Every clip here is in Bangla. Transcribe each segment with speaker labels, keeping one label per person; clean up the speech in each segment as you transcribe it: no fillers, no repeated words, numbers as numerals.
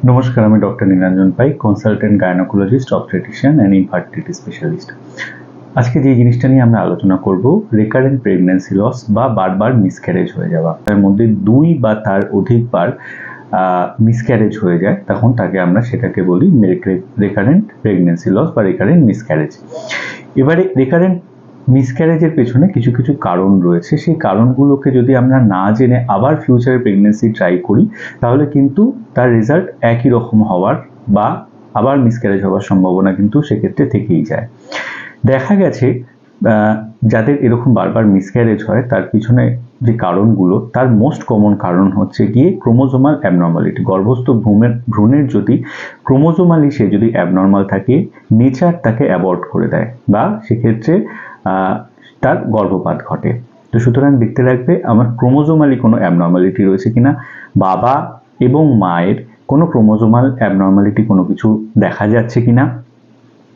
Speaker 1: নমস্কার, আমি doctor Nilanjan pi, consultant gynaecologist, obstetrician and infertility specialist. আজকে যে জিনিসটা নিয়ে আমরা আলোচনা করব, রিকারেন্ট প্রেগন্যান্সি লস বা বারবার মিসক্যারেজ হয়ে যাওয়া। তার মধ্যে 2 বা তার অধিকবার মিসক্যারেজ হয়ে যায়, তখন সেটাকে বলি রিকারেন্ট প্রেগন্যান্সি লস বা রিকারেন্ট মিসক্যারেজ। এবারে রিকারেন্ট মিসক্যারেজের পেছনে কিছু কিছু কারণ রয়েছে। সেই কারণগুলোকে যদি আমরা না জেনে আবার ফিউচারে প্রেগন্যান্সি ট্রাই করি, তাহলে কিন্তু তার রেজাল্ট একই রকম হওয়ার বা আবার মিসক্যারেজ হওয়ার সম্ভাবনা কিন্তু সেক্ষেত্রে থেকেই যায়। দেখা গেছে যাদের এরকম বারবার মিসক্যারেজ হয়, তার পিছনে যে কারণগুলো, তার মোস্ট কমন কারণ হচ্ছে গিয়ে ক্রোমোজোমাল অ্যাবনর্মালিটি। গর্ভস্থ ভ্রূণের যদি ক্রোমোজোমালি সে যদি অ্যাবনর্মাল থাকে, নেচার তাকে অ্যাবর্ট করে দেয় বা সেক্ষেত্রে তার গর্ভপাত ঘটে। তো সুতরাং দেখতে রাখবে আমার ক্রোমোজোমালি কোনো অ্যাবনর্মালিটি রয়েছে কিনা, বাবা এবং মায়ের কোনো ক্রোমোজোমাল অ্যাবনর্মালিটি কোনো কিছু দেখা যাচ্ছে কিনা।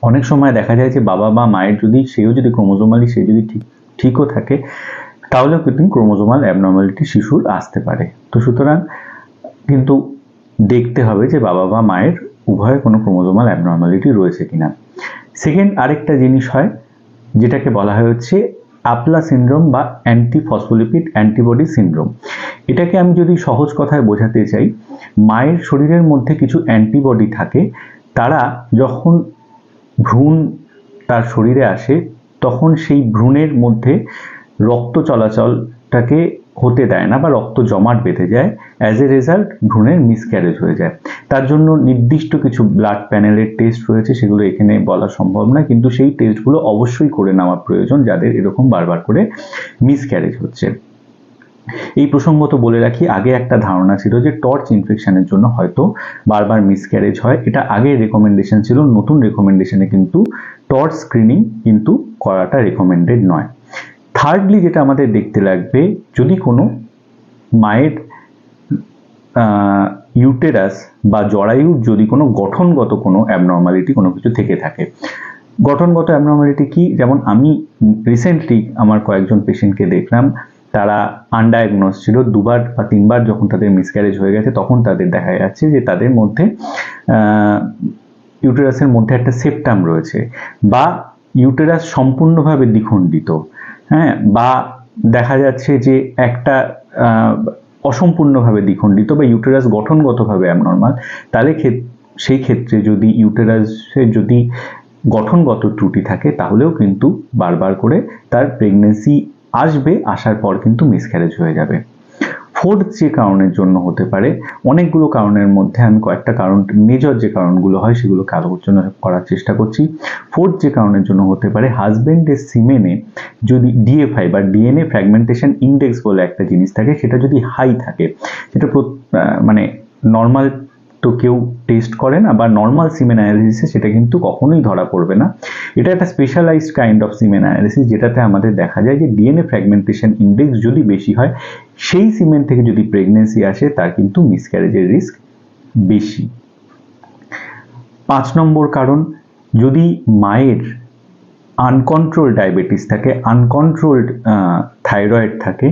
Speaker 1: অনেক সময় দেখা যায় যে বাবা বা মায়ের সেও যদি ক্রোমোজোমালি সে যদি ঠিকও থাকে, তাহলেও কিন্তু ক্রোমোজোমাল অ্যাবনর্মালিটি শিশুর আসতে পারে। তো সুতরাং কিন্তু দেখতে হবে যে বাবা বা মায়ের উভয়ের কোনো ক্রোমোজোমাল অ্যাবনর্মালিটি রয়েছে কিনা। সেকেন্ড আরেকটা জিনিস হয়, যেটাকে বলা হয় হচ্ছে আপলা সিনড্রোম বা অ্যান্টিফসফোলিপিড অ্যান্টিবডি সিনড্রোম। এটাকে আমি যদি সহজ কথায় বোঝাতে চাই, মায়ের শরীরের মধ্যে কিছু অ্যান্টিবডি থাকে, তারা যখন ভ্রূণ তার শরীরে আসে, তখন সেই ভ্রূণের মধ্যে রক্ত চলাচলটাকে হতে দেয় না বা রক্ত জমাট বেঁধে যায়। অ্যাজ এ রেজাল্ট ভ্রূণের মিসক্যারেজ হয়ে যায়। তার জন্য নির্দিষ্ট কিছু ব্লাড প্যানেলের টেস্ট রয়েছে, সেগুলো এখানে বলা সম্ভব নয়, কিন্তু সেই টেস্টগুলো অবশ্যই করে নেওয়া প্রয়োজন যাদের এরকম বারবার করে মিসক্যারেজ হচ্ছে। এই প্রসঙ্গত বলে রাখি, আগে একটা ধারণা ছিল যে টর্চ ইনফেকশনের জন্য হয়তো বারবার মিসক্যারেজ হয়। এটা আগের রেকমেন্ডেশন ছিল, নতুন রেকমেন্ডেশনে কিন্তু টর্চ স্ক্রিনিং কিন্তু করাটা রেকমেন্ডেড নয়। থার্ডলি যেটা আমাদের দেখতে লাগবে, যদি কোনো মায়ের ইউটেরাস বা জরায়ুর যদি কোনো গঠনগত কোনো অ্যাবনর্মালিটি কোনো কিছু থেকে থাকে। গঠনগত অ্যাবনর্মালিটি কি? যেমন আমি রিসেন্টলি আমার কয়েকজন পেশেন্টকে দেখলাম, তারা আনডায়াগনোজ ছিল। 2বার বা 3বার যখন তাদের মিসক্যারেজ হয়ে গেছে, তখন তাদের দেখা যাচ্ছে যে তাদের মধ্যে ইউটেরাসের মধ্যে একটা সেপ্টাম রয়েছে, বা ইউটেরাস সম্পূর্ণভাবে দ্বিখণ্ডিত, হ্যাঁ, বা দেখা যাচ্ছে যে একটা অসম্পূর্ণভাবে দ্বিখণ্ডিত বা ইউটেরাস গঠনগতভাবে অ্যাবনর্মাল। তাহলে সেই ক্ষেত্রে যদি ইউটেরাসে যদি গঠনগত ত্রুটি থাকে, তাহলেও কিন্তু বারবার করে তার প্রেগন্যান্সি আসবে, আসার পর কিন্তু মিসক্যারেজ হয়ে যাবে। ফোর্থ যে কারণের জন্য হতে পারে, অনেকগুলো কারণের মধ্যে আমি কয়েকটা কারণ, মেজর যে কারণগুলো হয় সেগুলোকে আলোচনা করার চেষ্টা করছি। ফোর্থ যে কারণের জন্য হতে পারে, হাজবেন্ডের সিমেনে যদি ডিএফআই বা ডিএনএ ফ্র্যাগমেন্টেশন ইন্ডেক্স বলে একটা জিনিস থাকে, সেটা যদি হাই থাকে, সেটা মানে নর্মাল তো কেউ টেস্ট করে না, বা নর্মাল সিমেন অ্যানালিসিসে সেটা কিন্তু কখনোই ধরা পড়বে না। এটা একটা specialised kind of semen analysis, যেটাতে আমাদের দেখা যায় যে ডিএনএ ফ্র্যাগমেন্টেশন ইন্ডেক্স যদি বেশি হয়, সেই সিমেন থেকে যদি প্রেগন্যান্সি আসে, তার কিন্তু মিসক্যারেজের রিস্ক বেশি। 5 নম্বর কারণ, যদি মায়ের আনকন্ট্রোলড ডায়াবেটিস থাকে, আনকন্ট্রোলড থাইরয়েড থাকে,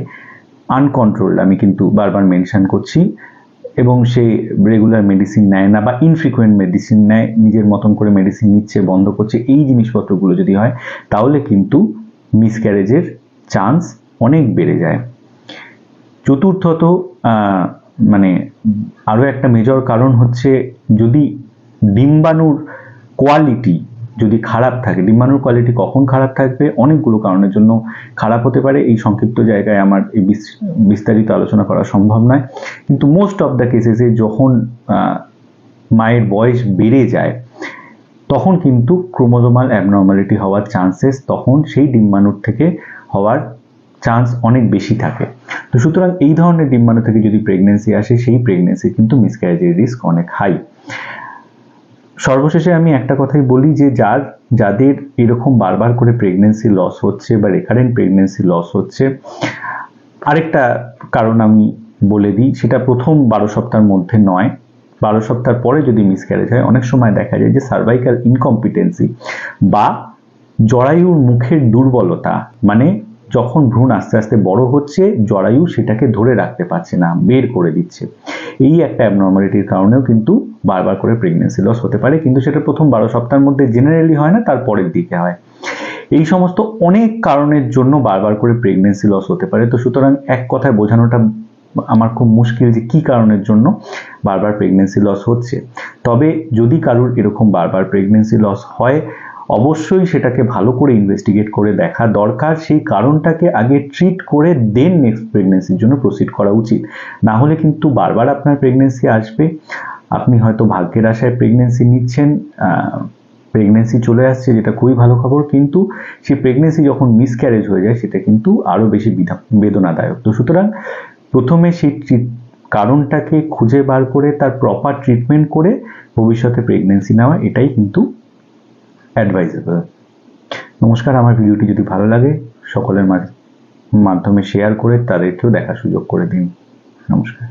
Speaker 1: আনকন্ট্রোলড আমি কিন্তু বারবার মেনশন করছি, এবং সে রেগুলার মেডিসিন নেয় না বা ইনফ্রিকুয়েন্ট মেডিসিন নেয়, নিজের মতন করে মেডিসিন নিচ্ছে, বন্ধ করছে, এই জিনিসপত্রগুলো যদি হয়, তাহলে কিন্তু মিসক্যারেজের চান্স অনেক বেড়ে যায়। চতুর্থত মানে আরও একটা মেজর কারণ হচ্ছে, যদি ডিম্বাণুর কোয়ালিটি যদি খারাপ থাকে। ডিম্বাণুর কোয়ালিটি কখন খারাপ থাকবে? অনেকগুলো কারণের জন্য খারাপ হতে পারে। এই সংক্ষিপ্ত জায়গায় আমার এই বিস্তারিত আলোচনা করা সম্ভব নয়, কিন্তু মোস্ট অফ দ্য কেসেসে যখন মায়ের বয়স বেড়ে যায়, তখন কিন্তু ক্রোমোজোমাল অ্যাবনর্মালিটি হওয়ার চান্সেস তখন সেই ডিম্বাণুর থেকে হওয়ার চান্স অনেক বেশি থাকে। তো সুতরাং এই ধরনের ডিম্বাণু থেকে যদি প্রেগন্যান্সি আসে, সেই প্রেগন্যান্সি কিন্তু মিসক্যারেজের রিস্ক অনেক হাই। সর্বশেষে আমি একটা কথাই বলি যে যাদের এরকম বারবার করে প্রেগন্যান্সি লস হচ্ছে বা রিকারেন্ট প্রেগন্যান্সি লস হচ্ছে, আরেকটা কারণ আমি বলে দিই, সেটা প্রথম 12 সপ্তাহের মধ্যে নয়, 12 সপ্তাহ পরে যদি মিসক্যারেজ হয়, অনেক সময় দেখা যায় যে সার্ভাইকাল ইনকম্পিটেন্সি বা জরায়ুর মুখের দুর্বলতা, মানে যখন ভ্রূণ আস্তে আস্তে বড় হচ্ছে জরায়ু সেটাকে ধরে রাখতে পারছে না, বের করে দিচ্ছে, এই একটা অ্যাবনর্মালিটির কারণেও কিন্তু বারবার করে প্রেগনেন্সি লস হতে পারে, কিন্তু সেটা প্রথম 12 সপ্তাহের মধ্যে জেনারেলি হয় না, তার পরের দিকে হয়। এই সমস্ত অনেক কারণের জন্য বারবার করে প্রেগনেন্সি লস হতে পারে। তো সুতরাং এক কথায় বোঝানোটা আমার খুব মুশকিল যে কি কারণের জন্য বারবার প্রেগনেন্সি লস হচ্ছে। তবে যদি কারুর এরকম বারবার প্রেগনেন্সি লস হয়, অবশ্যই সেটাকে ভালো করে ইনভেস্টিগেট করে দেখা দরকার, সেই কারণটাকে আগে ট্রিট করে দেন নেক্সট প্রেগনেন্সির জন্য প্রসিড করা উচিত। না হলে কিন্তু বারবার আপনার প্রেগনেন্সি আসবে, আপনি হয়তো ভাগ্যের আশায় প্রেগনেন্সি নিচ্ছেন, প্রেগনেন্সি চলে আসছে, যেটা খুবই ভালো খবর, কিন্তু সেই প্রেগনেন্সি যখন মিসক্যারেজ হয়ে যায় সেটা কিন্তু আরও বেশি বেদনাদায়ক। তো সুতরাং প্রথমে সেই কারণটাকে খুঁজে বার করে তার প্রপার ট্রিটমেন্ট করে ভবিষ্যতে প্রেগনেন্সি নেওয়া, এটাই কিন্তু অ্যাডভাইজেবল। নমস্কার, আমার ভিডিওটি যদি ভালো লাগে সকলের মাধ্যমে শেয়ার করে তাদেরকেও দেখার সুযোগ করে দিন। নমস্কার।